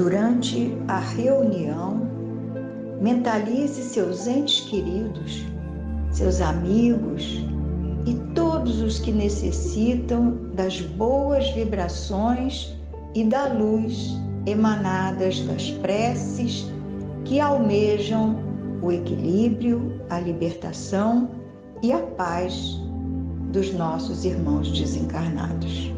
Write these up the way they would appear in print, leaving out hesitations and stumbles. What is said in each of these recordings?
Durante a reunião, mentalize seus entes queridos, seus amigos e todos os que necessitam das boas vibrações e da luz emanadas das preces que almejam o equilíbrio, a libertação e a paz dos nossos irmãos desencarnados.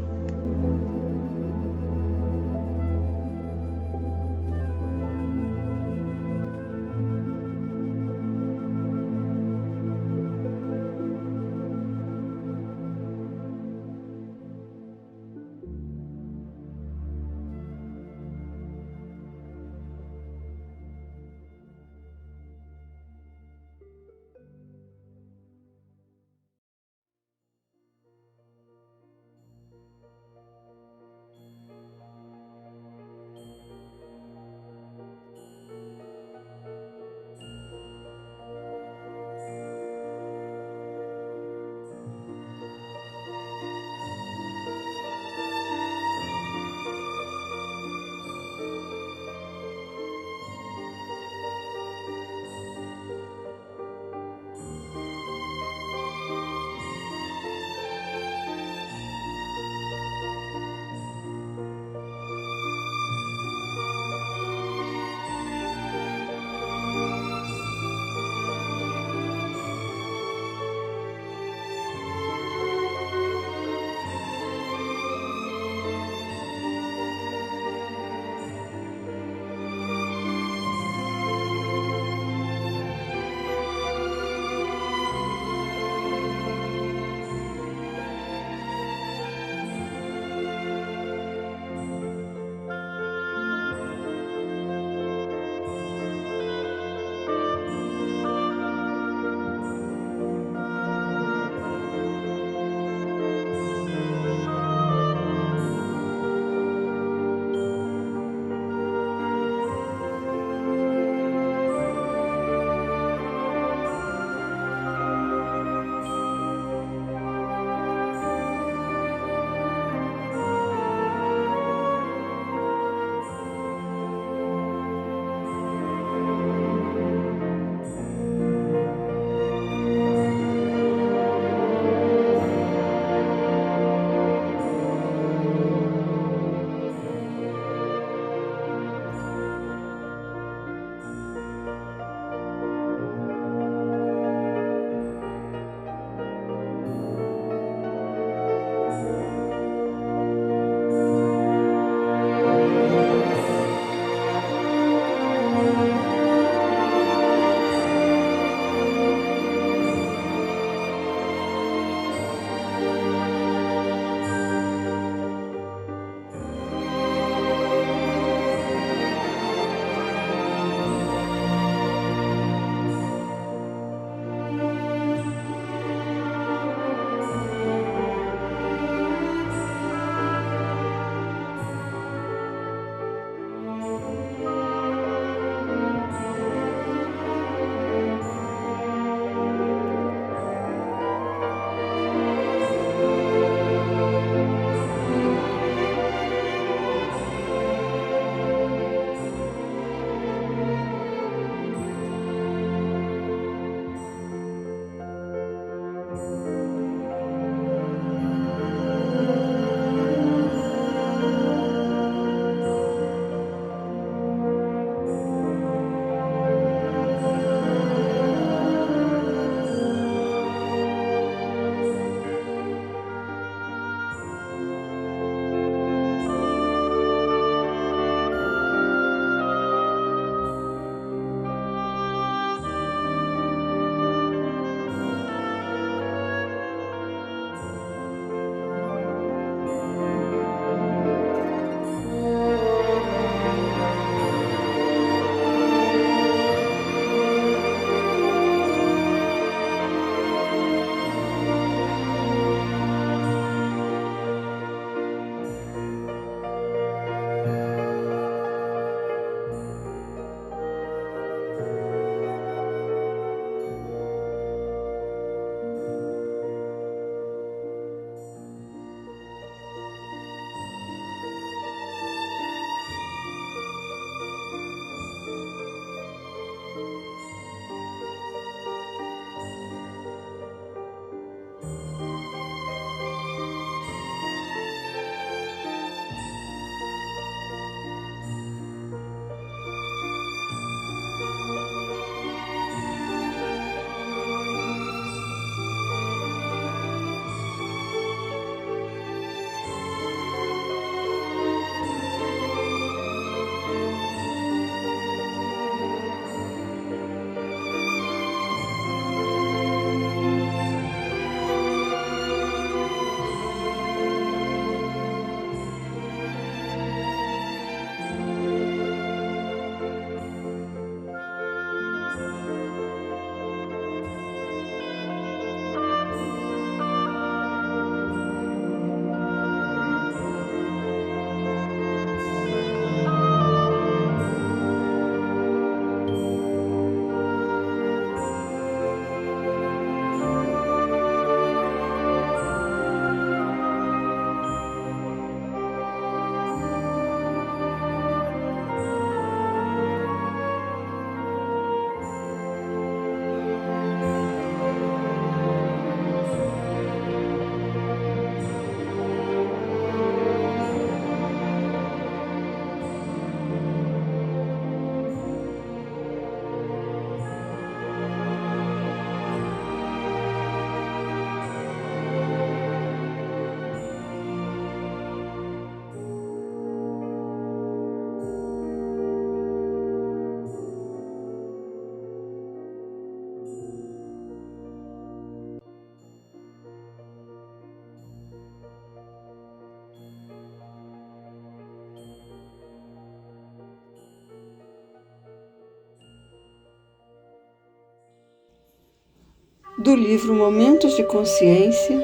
do livro Momentos de Consciência,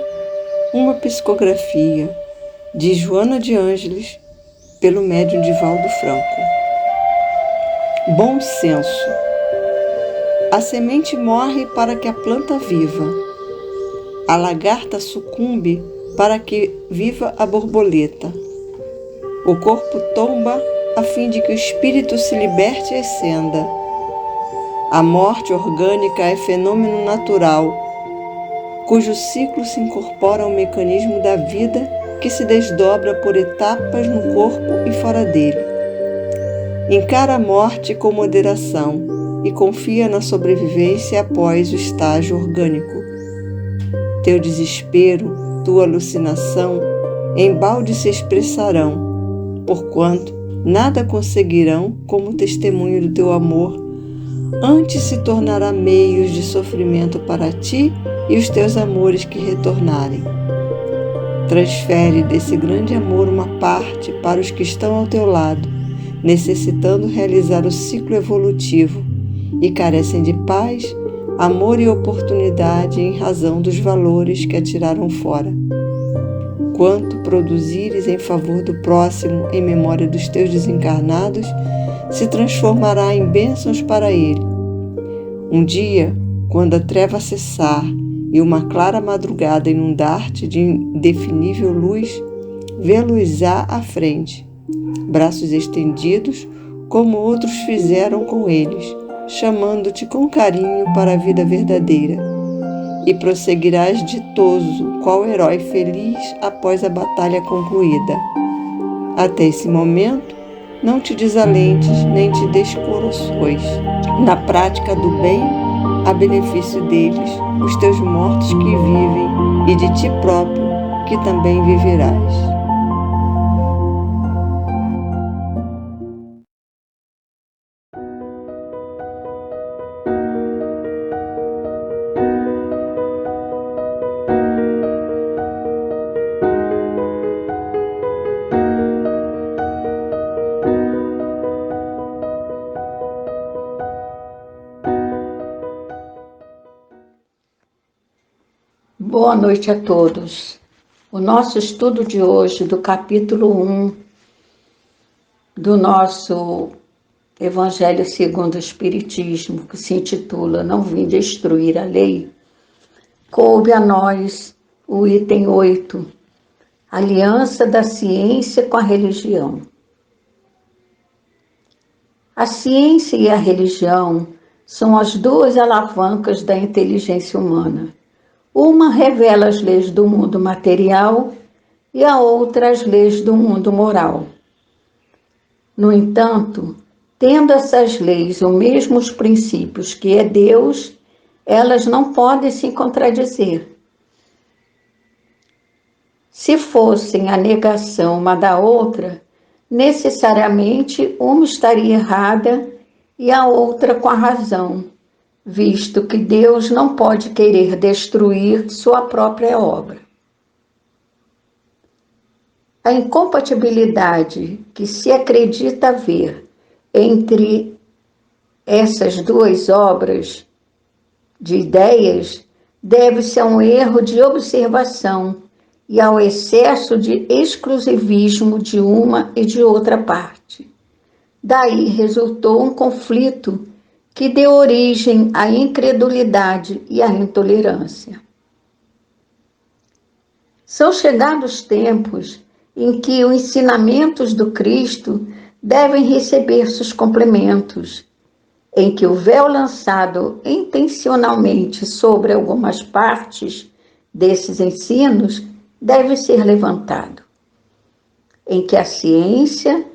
uma psicografia de Joana de Ângeles, pelo médium Divaldo Franco. Bom senso. A semente morre para que a planta viva. A lagarta sucumbe para que viva a borboleta. O corpo tomba a fim de que o espírito se liberte e ascenda. A morte orgânica é fenômeno natural, cujo ciclo se incorpora ao mecanismo da vida que se desdobra por etapas no corpo e fora dele. Encara a morte com moderação e confia na sobrevivência após o estágio orgânico. Teu desespero, tua alucinação, embalde se expressarão, porquanto nada conseguirão como testemunho do teu amor. Antes se tornará meios de sofrimento para ti e os teus amores que retornarem. Transfere desse grande amor uma parte para os que estão ao teu lado, necessitando realizar o ciclo evolutivo e carecem de paz, amor e oportunidade em razão dos valores que atiraram fora. Quanto produzires em favor do próximo em memória dos teus desencarnados, se transformará em bênçãos para ele. Um dia, quando a treva cessar e uma clara madrugada inundar-te de indefinível luz, vê-los-á à frente, braços estendidos, como outros fizeram com eles, chamando-te com carinho para a vida verdadeira. E prosseguirás ditoso, qual herói feliz após a batalha concluída. Até esse momento, não te desalentes nem te descoraçoes. Na prática do bem, a benefício deles, os teus mortos que vivem, e de ti próprio, que também viverás. Boa noite a todos. O nosso estudo de hoje, do capítulo 1 do nosso Evangelho segundo o Espiritismo, que se intitula Não Vim Destruir a Lei, coube a nós o item 8, Aliança da Ciência com a Religião. A ciência e a religião são as duas alavancas da inteligência humana. Uma revela as leis do mundo material e a outra as leis do mundo moral. No entanto, tendo essas leis os mesmos princípios que é Deus, elas não podem se contradizer. Se fossem a negação uma da outra, necessariamente uma estaria errada e a outra com a razão, visto que Deus não pode querer destruir sua própria obra. A incompatibilidade que se acredita haver entre essas duas obras de ideias deve-se a um erro de observação e ao excesso de exclusivismo de uma e de outra parte. Daí resultou um conflito que deu origem à incredulidade e à intolerância. São chegados tempos em que os ensinamentos do Cristo devem receber seus complementos, em que o véu lançado intencionalmente sobre algumas partes desses ensinos deve ser levantado, em que a ciência,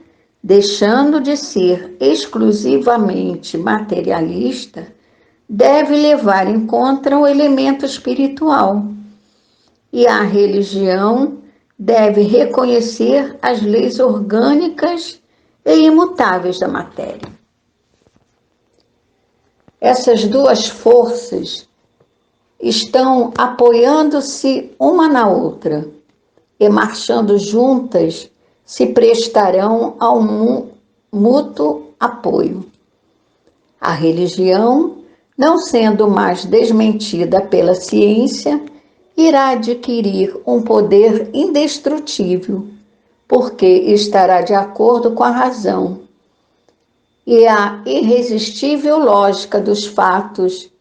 deixando de ser exclusivamente materialista, deve levar em conta o elemento espiritual, e a religião deve reconhecer as leis orgânicas e imutáveis da matéria. Essas duas forças estão apoiando-se uma na outra e marchando juntas se prestarão a um mútuo apoio. A religião não sendo mais desmentida pela ciência, irá adquirir um poder indestrutível, porque estará de acordo com a razão e a irresistível lógica dos fatos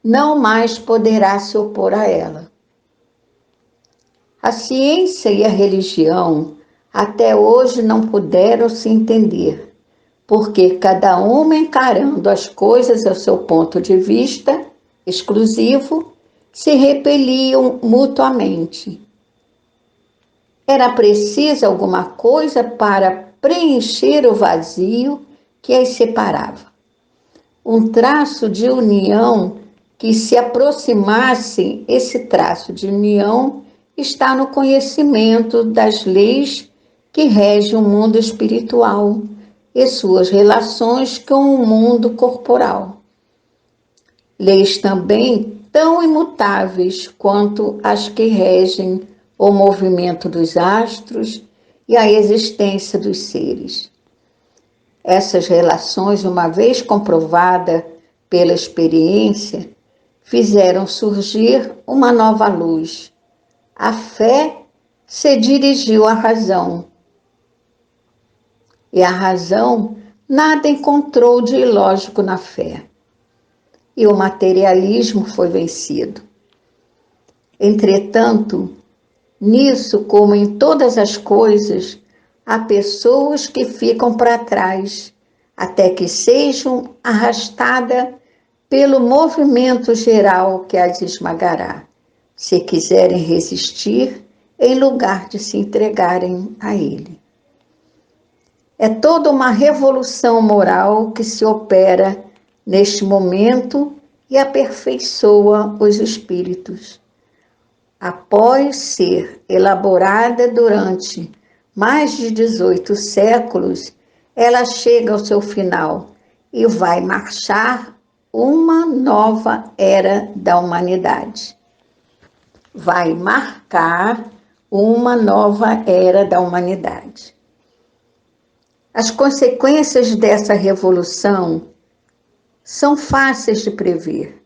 não mais poderá se opor a ela. A ciência e a religião até hoje não puderam se entender, porque cada uma encarando as coisas ao seu ponto de vista exclusivo, se repeliam mutuamente. Era preciso alguma coisa para preencher o vazio que as separava. Um traço de união que se aproximasse. Esse traço de união está no conhecimento das leis que regem o mundo espiritual e suas relações com o mundo corporal. Leis também tão imutáveis quanto as que regem o movimento dos astros e a existência dos seres. Essas relações, uma vez comprovada pela experiência, fizeram surgir uma nova luz. A fé se dirigiu à razão. E a razão nada encontrou de ilógico na fé. E o materialismo foi vencido. Entretanto, nisso, como em todas as coisas, há pessoas que ficam para trás, até que sejam arrastadas pelo movimento geral que as esmagará, se quiserem resistir, em lugar de se entregarem a ele. É toda uma revolução moral que se opera neste momento e aperfeiçoa os espíritos. Após ser elaborada durante mais de 18 séculos, ela chega ao seu final e vai marchar uma nova era da humanidade. Vai marcar uma nova era da humanidade. As consequências dessa revolução são fáceis de prever.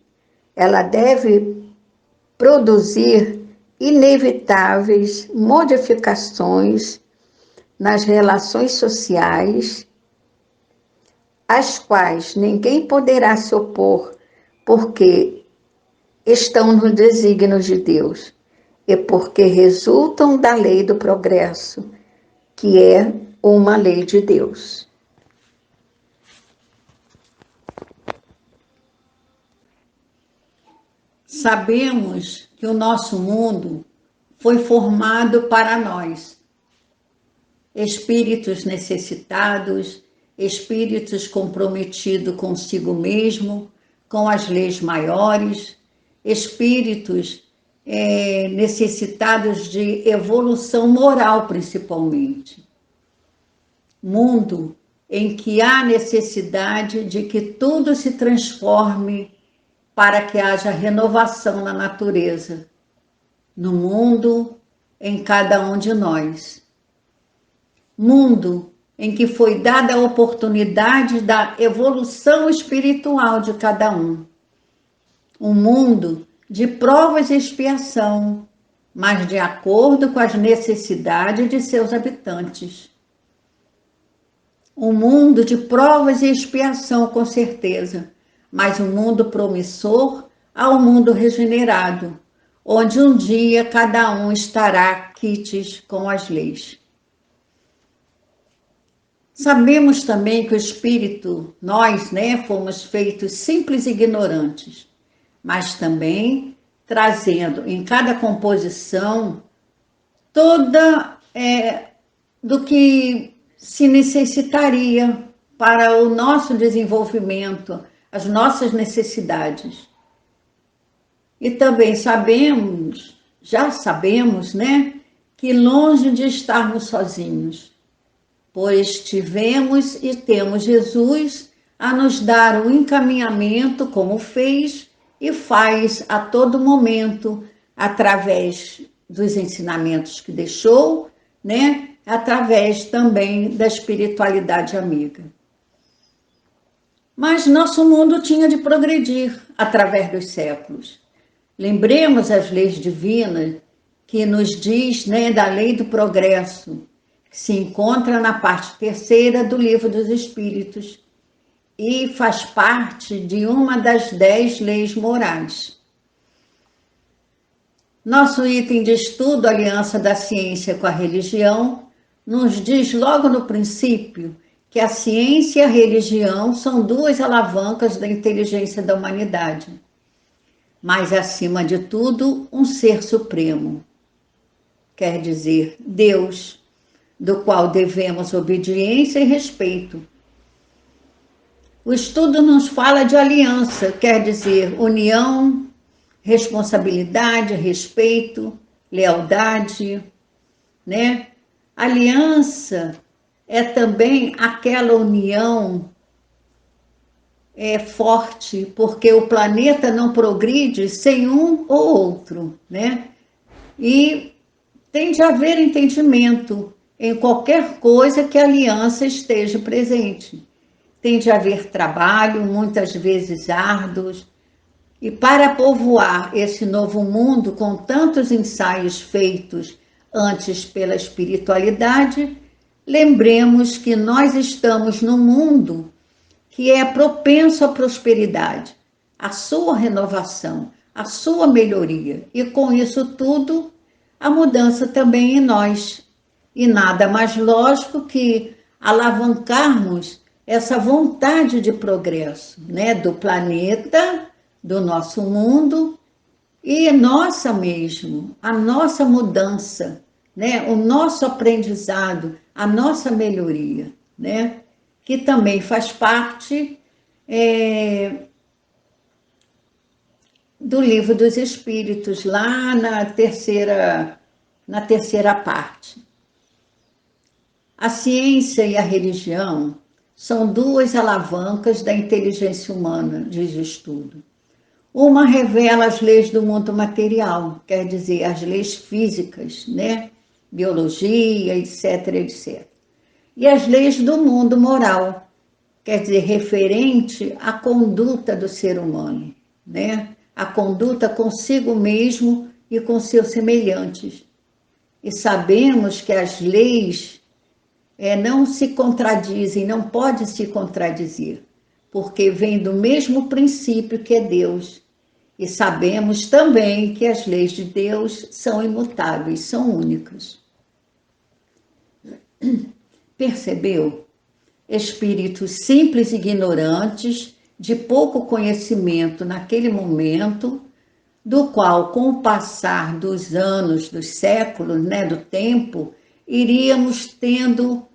Ela deve produzir inevitáveis modificações nas relações sociais, às quais ninguém poderá se opor, porque estão nos desígnios de Deus e porque resultam da lei do progresso, que é uma lei de Deus. Sabemos que o nosso mundo foi formado para nós, espíritos necessitados, espíritos comprometidos consigo mesmo, com as leis maiores, espíritos necessitados de evolução moral, principalmente. Mundo em que há necessidade de que tudo se transforme para que haja renovação na natureza, no mundo, em cada um de nós. Mundo em que foi dada a oportunidade da evolução espiritual de cada um. Um mundo de provas e expiação, mas de acordo com as necessidades de seus habitantes. Um mundo de provas e expiação, com certeza, mas um mundo promissor ao mundo regenerado, onde um dia cada um estará quites com as leis. Sabemos também que o espírito, nós, fomos feitos simples e ignorantes, mas também trazendo em cada composição toda do que se necessitaria para o nosso desenvolvimento, as nossas necessidades. E também já sabemos, que longe de estarmos sozinhos, pois tivemos e temos Jesus a nos dar um encaminhamento, como fez e faz a todo momento, através dos ensinamentos que deixou, através também da espiritualidade amiga. Mas nosso mundo tinha de progredir através dos séculos. Lembremos as leis divinas que nos diz, né, da lei do progresso, que se encontra na parte terceira do Livro dos Espíritos e faz parte de uma das 10 leis morais. Nosso item de estudo, Aliança da Ciência com a Religião, nos diz logo no princípio que a ciência e a religião são duas alavancas da inteligência da humanidade, mas, acima de tudo, um ser supremo, quer dizer, Deus, do qual devemos obediência e respeito. O estudo nos fala de aliança, quer dizer, união, responsabilidade, respeito, lealdade, né? Aliança é também aquela união forte, porque o planeta não progride sem um ou outro, né? E tem de haver entendimento em qualquer coisa que a aliança esteja presente. Tem de haver trabalho, muitas vezes árduos, e para povoar esse novo mundo com tantos ensaios feitos antes pela espiritualidade, lembremos que nós estamos num mundo que é propenso à prosperidade, à sua renovação, à sua melhoria, e com isso tudo, a mudança também em nós. E nada mais lógico que alavancarmos essa vontade de progresso, né, do planeta, do nosso mundo e nossa mesmo, a nossa mudança, né, o nosso aprendizado, a nossa melhoria, né, que também faz parte do Livro dos Espíritos, lá na terceira parte. A ciência e a religião são duas alavancas da inteligência humana, diz o estudo. Uma revela as leis do mundo material, quer dizer, as leis físicas, né? Biologia, etc, etc. E as leis do mundo moral, quer dizer, referente à conduta do ser humano, né? A conduta consigo mesmo e com seus semelhantes. E sabemos que as leis não se contradizem, não podem se contradizer, porque vem do mesmo princípio que é Deus. E sabemos também que as leis de Deus são imutáveis, são únicas. Percebeu? Espíritos simples e ignorantes, de pouco conhecimento naquele momento, do qual, com o passar dos anos, dos séculos, né, do tempo, iríamos tendo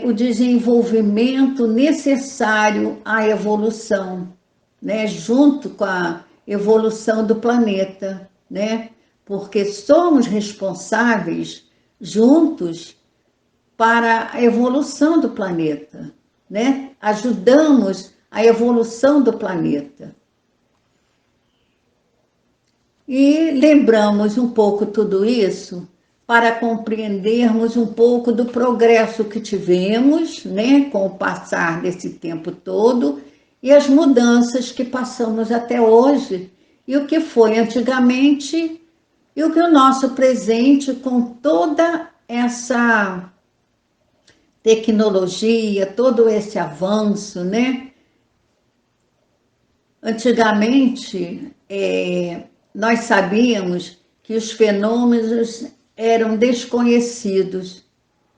o desenvolvimento necessário à evolução, né, junto com a evolução do planeta, né, porque somos responsáveis juntos para a evolução do planeta, né, ajudamos a evolução do planeta. E lembramos um pouco tudo isso para compreendermos um pouco do progresso que tivemos, né, com o passar desse tempo todo, e as mudanças que passamos até hoje, e o que foi antigamente, e o que o nosso presente, com toda essa tecnologia, todo esse avanço, né? Antigamente, nós sabíamos que os fenômenos eram desconhecidos,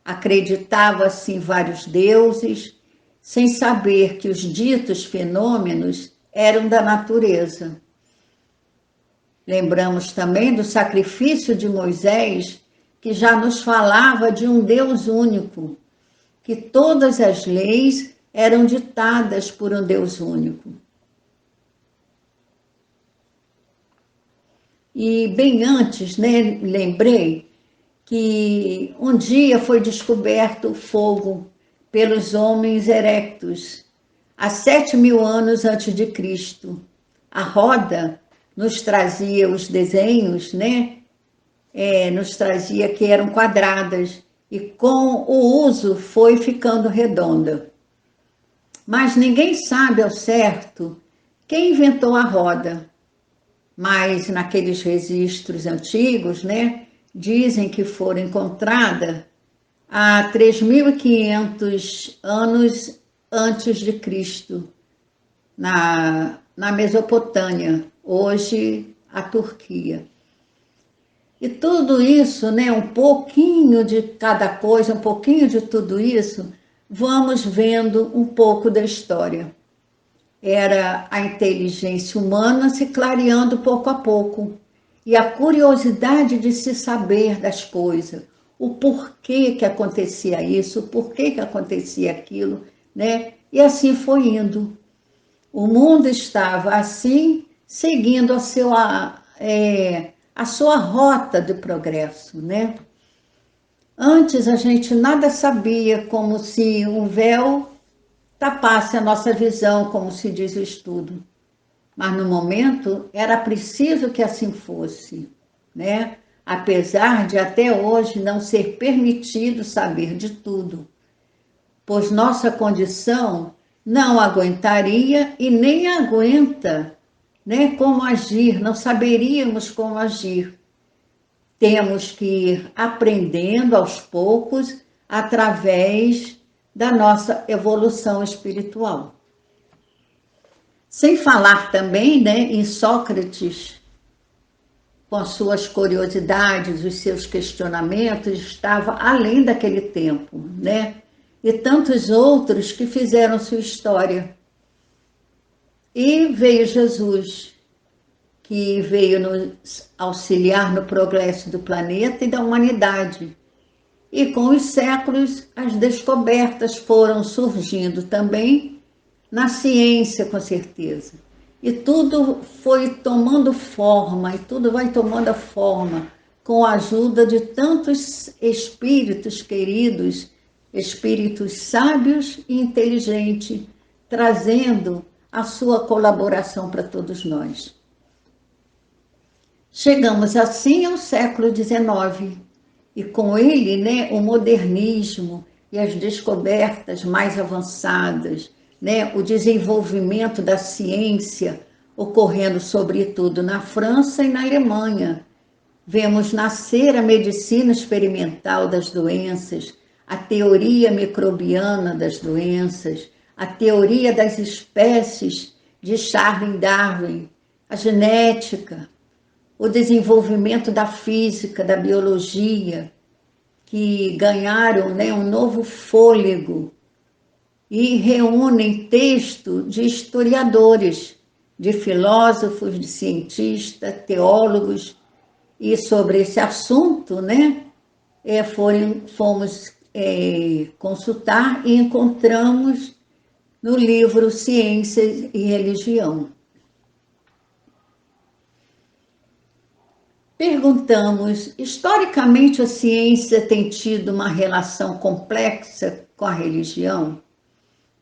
acreditava-se em vários deuses, sem saber que os ditos fenômenos eram da natureza. Lembramos também do sacrifício de Moisés, que já nos falava de um Deus único, que todas as leis eram ditadas por um Deus único. E bem antes, né, lembrei que um dia foi descoberto o fogo pelos homens erectos, há 7.000 anos antes de Cristo. A roda nos trazia os desenhos, né? Nos trazia que eram quadradas, e com o uso foi ficando redonda. mas ninguém sabe ao certo quem inventou a roda. Mas naqueles registros antigos, né, dizem que foram encontradas há 3.500 anos antes de Cristo, na Mesopotâmia, hoje a Turquia. E tudo isso, né, um pouquinho de cada coisa, um pouquinho de tudo isso, vamos vendo um pouco da história. Era a inteligência humana se clareando pouco a pouco, e a curiosidade de se saber das coisas, o porquê que acontecia isso, o porquê que acontecia aquilo, né? E assim foi indo. O mundo estava assim, seguindo a sua rota de progresso, né? Antes a gente nada sabia, como se um véu tapasse a nossa visão, como se diz o estudo. Mas no momento era preciso que assim fosse, né? Apesar de até hoje não ser permitido saber de tudo, pois nossa condição não aguentaria e nem aguenta, né, como agir, não saberíamos como agir. Temos que ir aprendendo aos poucos através da nossa evolução espiritual. Sem falar também, né, em Sócrates, com as suas curiosidades, os seus questionamentos, estava além daquele tempo, né? E tantos outros que fizeram sua história. E veio Jesus, que veio nos auxiliar no progresso do planeta e da humanidade. E com os séculos, as descobertas foram surgindo também na ciência, com certeza. E tudo foi tomando forma, e tudo vai tomando forma, com a ajuda de tantos espíritos queridos, espíritos sábios e inteligentes, trazendo a sua colaboração para todos nós. Chegamos assim ao século XIX, e com ele, né, o modernismo e as descobertas mais avançadas, né, o desenvolvimento da ciência ocorrendo sobretudo na França e na Alemanha. Vemos nascer a medicina experimental das doenças, a teoria microbiana das doenças, a teoria das espécies de Charles Darwin, a genética, o desenvolvimento da física, da biologia, que ganharam, né, um novo fôlego e reúnem texto de historiadores, de filósofos, de cientistas, teólogos, e sobre esse assunto, né, fomos consultar e encontramos no livro Ciências e Religião. Perguntamos, historicamente a ciência tem tido uma relação complexa com a religião?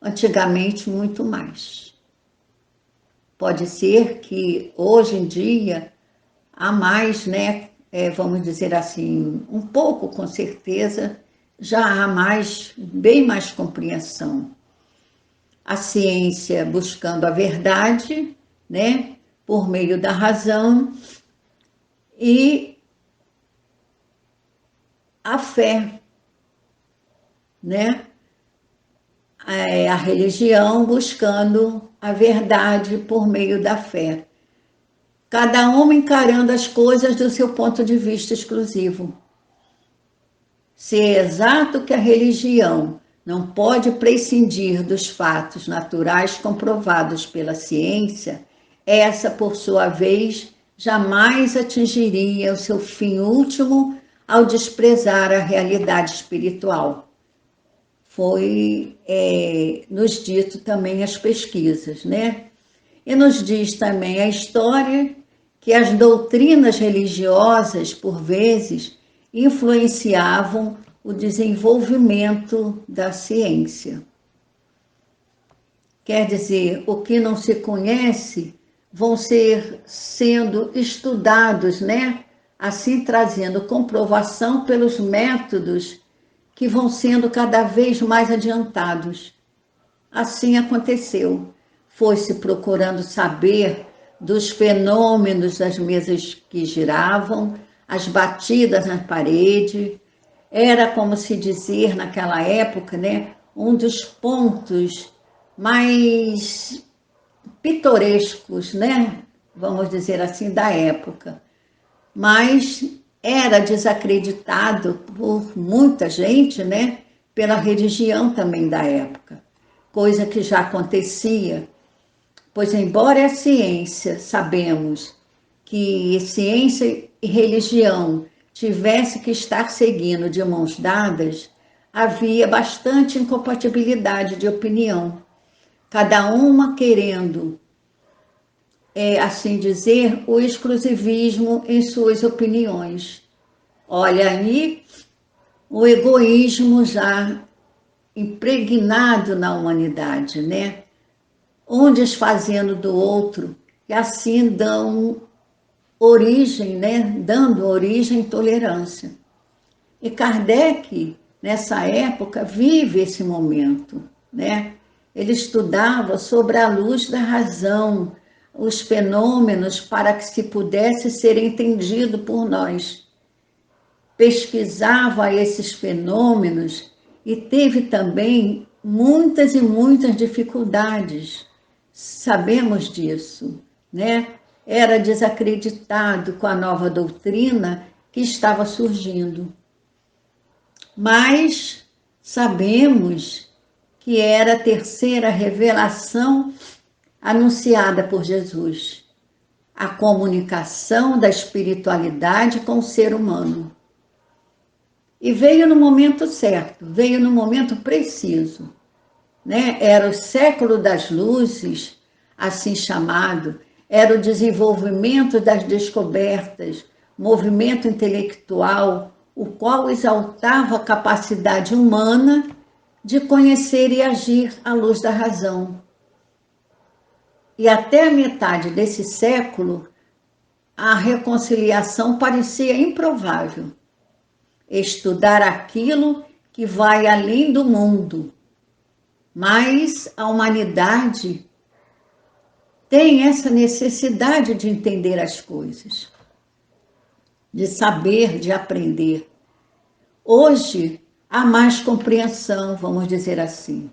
Antigamente, muito mais. Pode ser que hoje em dia há mais, né, vamos dizer assim, um pouco com certeza, já há mais, bem mais compreensão. A ciência buscando a verdade, né, por meio da razão, e a fé, né? A religião buscando a verdade por meio da fé. Cada um encarando as coisas do seu ponto de vista exclusivo. Se é exato que a religião não pode prescindir dos fatos naturais comprovados pela ciência, essa, por sua vez, jamais atingiria o seu fim último ao desprezar a realidade espiritual. Foi nos dito também as pesquisas, né? E nos diz também a história que as doutrinas religiosas, por vezes, influenciavam o desenvolvimento da ciência. Quer dizer, o que não se conhece vão sendo estudados, né? Assim trazendo comprovação pelos métodos que vão sendo cada vez mais adiantados. assim aconteceu. Foi-se procurando saber dos fenômenos das mesas que giravam, as batidas na parede. Era, como se dizer naquela época, né, um dos pontos mais pitorescos, né, vamos dizer assim, da época. Mas era desacreditado por muita gente, né, pela religião também da época, coisa que já acontecia, pois embora a ciência, sabemos que ciência e religião tivesse que estar seguindo de mãos dadas, havia bastante incompatibilidade de opinião, cada uma querendo, assim dizer, o exclusivismo em suas opiniões. Olha aí o egoísmo já impregnado na humanidade, né? Um desfazendo do outro, e assim dão origem, né? Dando origem à intolerância. E Kardec, nessa época, vive esse momento, né? Ele estudava sobre a luz da razão, os fenômenos para que se pudesse ser entendido por nós. Pesquisava esses fenômenos e teve também muitas e muitas dificuldades. Sabemos disso, né? Era desacreditado com a nova doutrina que estava surgindo. Mas sabemos que era a terceira revelação anunciada por Jesus, a comunicação da espiritualidade com o ser humano. E veio no momento certo, veio no momento preciso, né? Era o século das luzes, assim chamado, era o desenvolvimento das descobertas, movimento intelectual, o qual exaltava a capacidade humana de conhecer e agir à luz da razão. E até a metade desse século, a reconciliação parecia improvável. Estudar aquilo que vai além do mundo. Mas a humanidade tem essa necessidade de entender as coisas, de saber, de aprender. Hoje há mais compreensão, vamos dizer assim.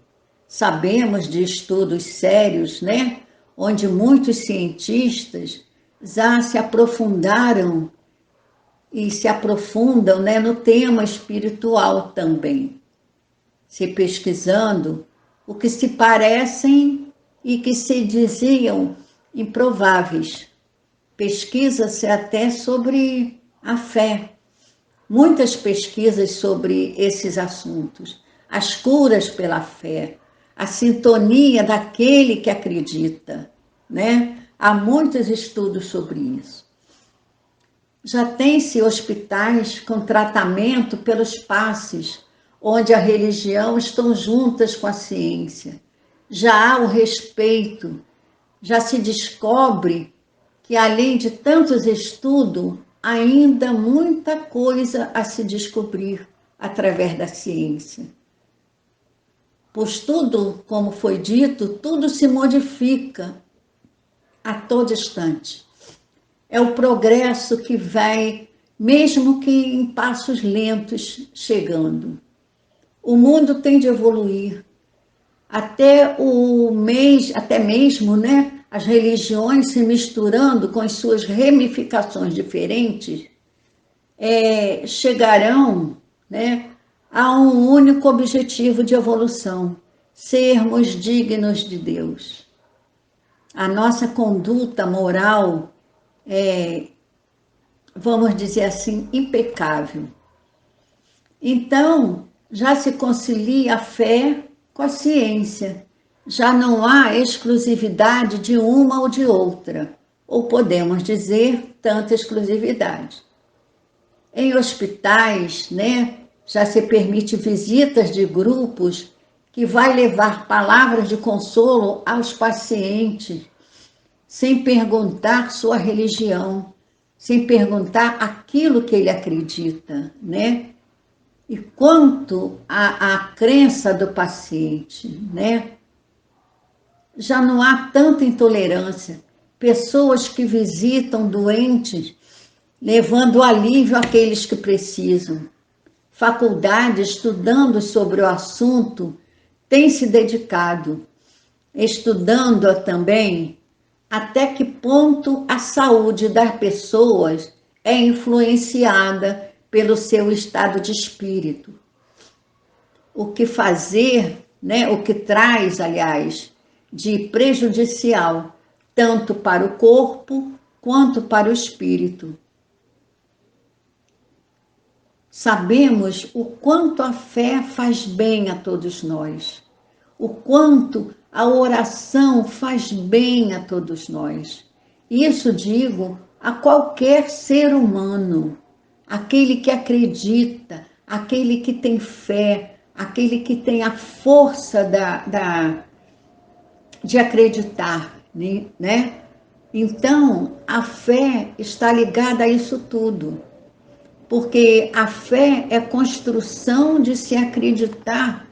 Sabemos de estudos sérios, né? Onde muitos cientistas já se aprofundaram e se aprofundam, né, no tema espiritual também, se pesquisando o que se parecem e que se diziam improváveis. Pesquisa-se até sobre a fé, muitas pesquisas sobre esses assuntos, as curas pela fé, a sintonia daquele que acredita, né? Há muitos estudos sobre isso. Já tem-se hospitais com tratamento pelos passes, onde a religião estão juntas com a ciência. Já há o respeito, já se descobre que, além de tantos estudos, ainda muita coisa a se descobrir através da ciência. Pois tudo, como foi dito, tudo se modifica a todo instante. É o progresso que vai, mesmo que em passos lentos, chegando. O mundo tem de evoluir. Até mesmo, né, as religiões se misturando com as suas ramificações diferentes, chegarão, né, a um único objetivo de evolução: sermos dignos de Deus. A nossa conduta moral vamos dizer assim, impecável. Então, já se concilia a fé com a ciência. Já não há exclusividade de uma ou de outra, ou podemos dizer, tanta exclusividade. Em hospitais, né, já se permite visitas de grupos que vai levar palavras de consolo aos pacientes, sem perguntar sua religião, sem perguntar aquilo que ele acredita, né? E quanto à crença do paciente, né? já não há tanta intolerância. Pessoas que visitam doentes, levando alívio àqueles que precisam. Faculdades estudando sobre o assunto têm se dedicado, estudando também até que ponto a saúde das pessoas é influenciada pelo seu estado de espírito. O que fazer, né, o que traz, aliás, de prejudicial, tanto para o corpo quanto para o espírito. Sabemos o quanto a fé faz bem a todos nós, o quanto a oração faz bem a todos nós. Isso digo a qualquer ser humano, aquele que acredita, aquele que tem fé, aquele que tem a força de acreditar, né? Então, a fé está ligada a isso tudo, porque a fé é construção de se acreditar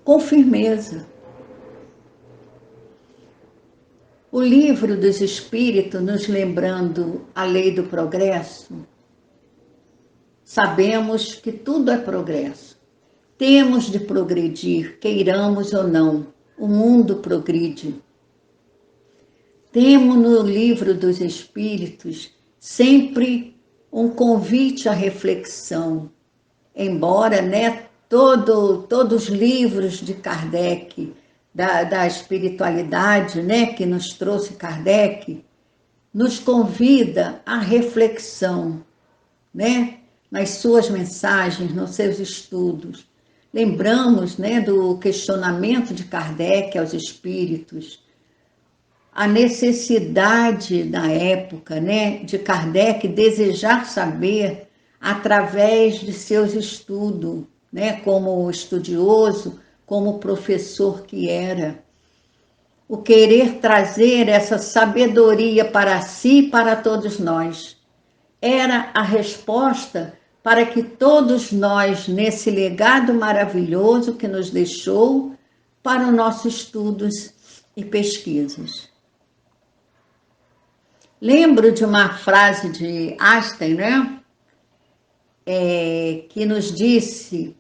com firmeza. O livro dos Espíritos, nos lembrando a lei do progresso, sabemos que tudo é progresso. Temos de progredir, queiramos ou não, o mundo progride. Temos no livro dos Espíritos sempre um convite à reflexão, embora, né, todos os livros de Kardec, da espiritualidade, né, que nos trouxe Kardec, nos convida à reflexão, né, nas suas mensagens, nos seus estudos. Lembramos, né, do questionamento de Kardec aos espíritos, a necessidade da época, né, de Kardec desejar saber através de seus estudos, né, como estudioso, como professor que era. O querer trazer essa sabedoria para si e para todos nós. Era a resposta para que todos nós, nesse legado maravilhoso que nos deixou, para os nossos estudos e pesquisas. Lembro de uma frase de Einstein, né? Que nos disse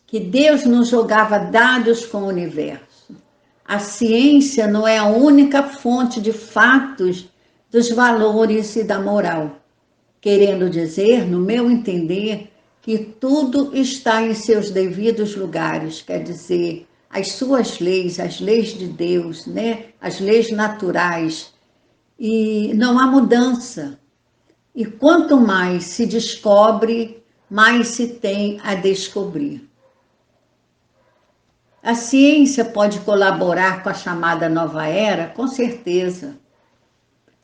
que Deus não jogava dados com o universo. A ciência não é a única fonte de fatos dos valores e da moral. Querendo dizer, no meu entender, que tudo está em seus devidos lugares, quer dizer, as suas leis, as leis de Deus, né? As leis naturais, e não há mudança. E quanto mais se descobre, mais se tem a descobrir. A ciência pode colaborar com a chamada nova era? Com certeza.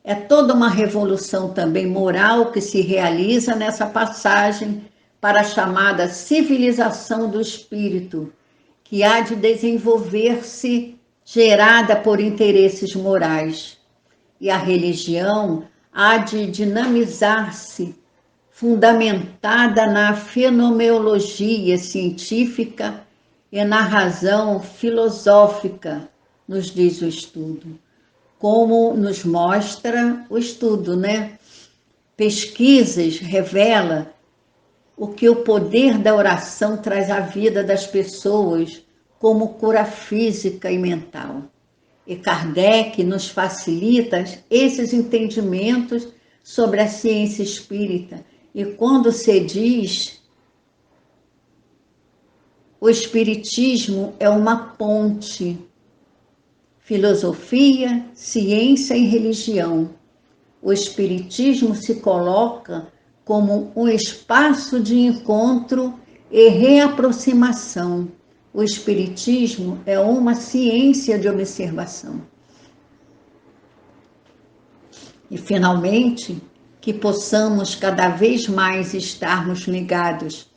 É toda uma revolução também moral que se realiza nessa passagem para a chamada civilização do espírito, que há de desenvolver-se gerada por interesses morais. E a religião há de dinamizar-se, fundamentada na fenomenologia científica e na razão filosófica, nos diz o estudo. Como nos mostra o estudo, né? Pesquisas revelam o que o poder da oração traz à vida das pessoas como cura física e mental. E Kardec nos facilita esses entendimentos sobre a ciência espírita. E quando se diz, o espiritismo é uma ponte, filosofia, ciência e religião. O espiritismo se coloca como um espaço de encontro e reaproximação. O espiritismo é uma ciência de observação. E, finalmente, que possamos cada vez mais estarmos ligados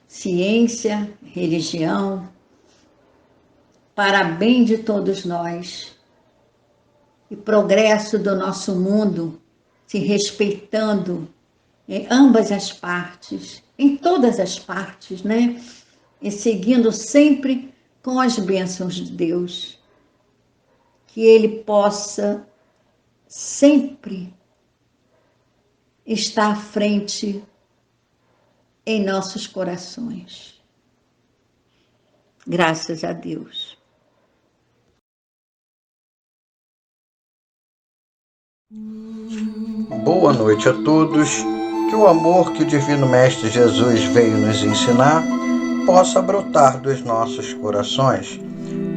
ciência, religião, para bem de todos nós e progresso do nosso mundo, se respeitando em ambas as partes, em todas as partes, né? E seguindo sempre com as bênçãos de Deus. que Ele possa sempre estar à frente em nossos corações. Graças a Deus. Boa noite a todos. Que o amor que o Divino Mestre Jesus veio nos ensinar possa brotar dos nossos corações.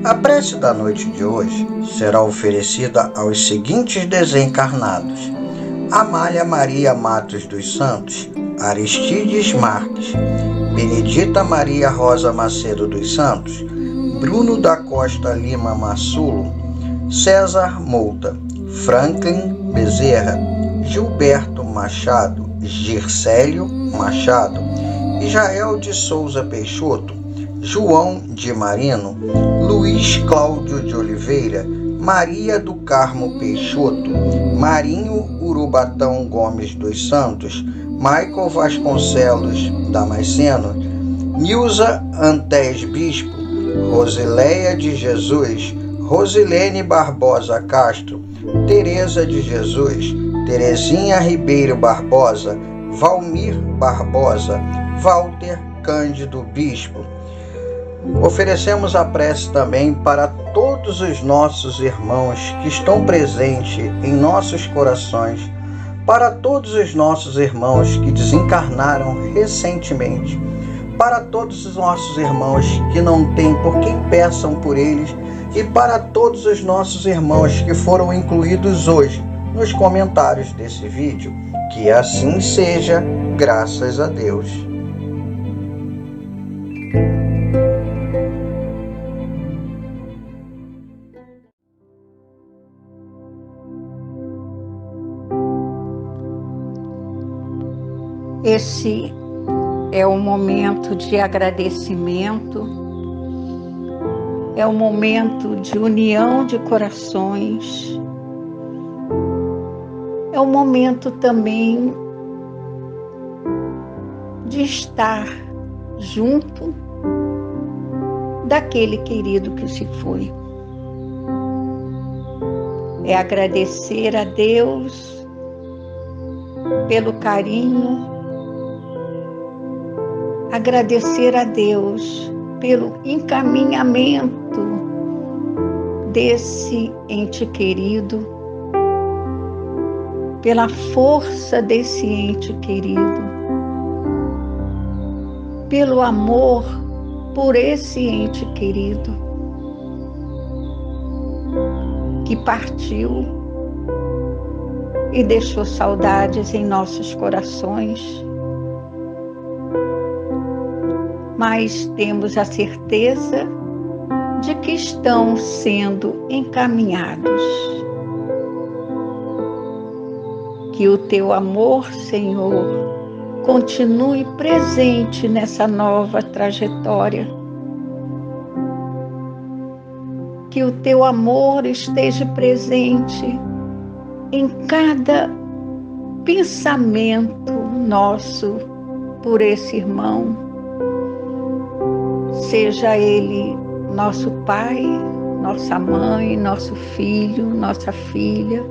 A prece da noite de hoje será oferecida aos seguintes desencarnados: Amália Maria Matos dos Santos, Aristides Marques, Benedita Maria Rosa Macedo dos Santos, Bruno da Costa Lima Massulo, César Mouta, Franklin Bezerra, Gilberto Machado, Gircélio Machado, Israel de Souza Peixoto, João de Marino, Luiz Cláudio de Oliveira, Maria do Carmo Peixoto, Marinho Urubatão Gomes dos Santos, Michael Vasconcelos Damasceno, Nilza Antés Bispo, Rosileia de Jesus, Rosilene Barbosa Castro, Tereza de Jesus, Terezinha Ribeiro Barbosa, Valmir Barbosa, Walter Cândido Bispo. Oferecemos a prece também para todos os nossos irmãos que estão presentes em nossos corações, para todos os nossos irmãos que desencarnaram recentemente, para todos os nossos irmãos que não têm por quem peçam por eles e para todos os nossos irmãos que foram incluídos hoje nos comentários desse vídeo. Que assim seja, graças a Deus. Esse é um momento de agradecimento, é um momento de união de corações, é um momento também de estar junto daquele querido que se foi. É agradecer a Deus pelo carinho, agradecer a Deus pelo encaminhamento desse ente querido, pela força desse ente querido, pelo amor por esse ente querido que partiu e deixou saudades em nossos corações. Mas temos a certeza de que estão sendo encaminhados. Que o teu amor, Senhor, continue presente nessa nova trajetória. Que o teu amor esteja presente em cada pensamento nosso por esse irmão. Seja ele nosso pai, nossa mãe, nosso filho, nossa filha,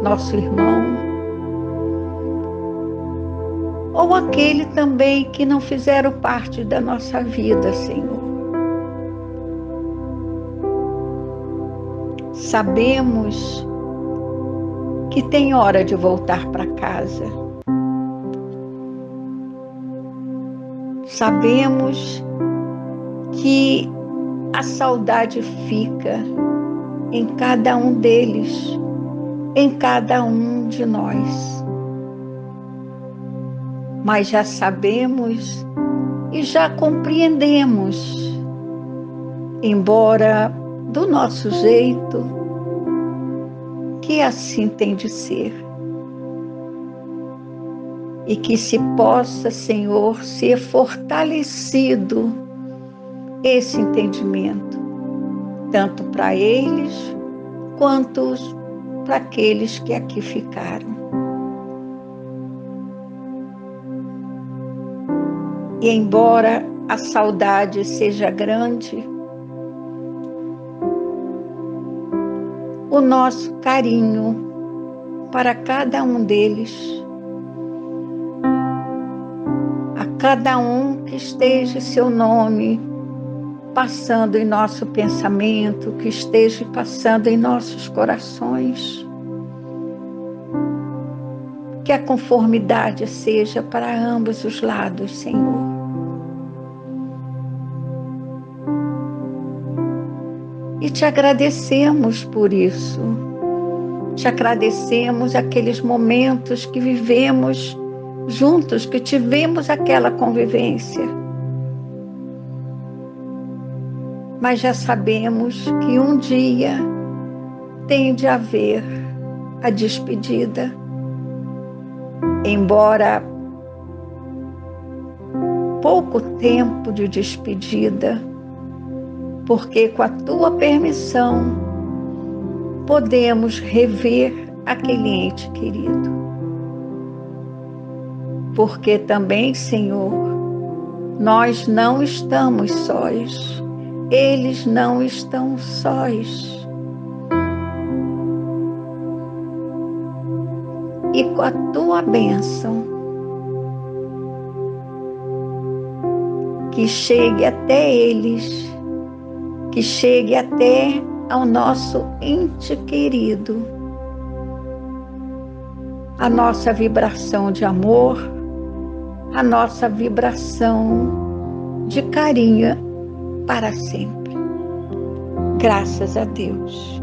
nosso irmão. Ou aquele também que não fizeram parte da nossa vida, Senhor. Sabemos que tem hora de voltar para casa. Sabemos que a saudade fica em cada um deles, em cada um de nós. Mas já sabemos e já compreendemos, embora do nosso jeito, que assim tem de ser. E que se possa, Senhor, ser fortalecido esse entendimento, tanto para eles, quanto para aqueles que aqui ficaram. E embora a saudade seja grande, o nosso carinho para cada um deles. A cada um que esteja seu nome passando em nosso pensamento, que esteja passando em nossos corações. Que a conformidade seja para ambos os lados, Senhor. E te agradecemos por isso. Te agradecemos aqueles momentos que vivemos juntos, que tivemos aquela convivência. Mas já sabemos que um dia tem de haver a despedida. Embora pouco tempo de despedida, porque com a tua permissão podemos rever aquele ente querido. Porque também, Senhor, nós não estamos sós, eles não estão sós. E com a tua bênção, que chegue até eles, que chegue até ao nosso ente querido, a nossa vibração de amor, a nossa vibração de carinho para sempre. Graças a Deus.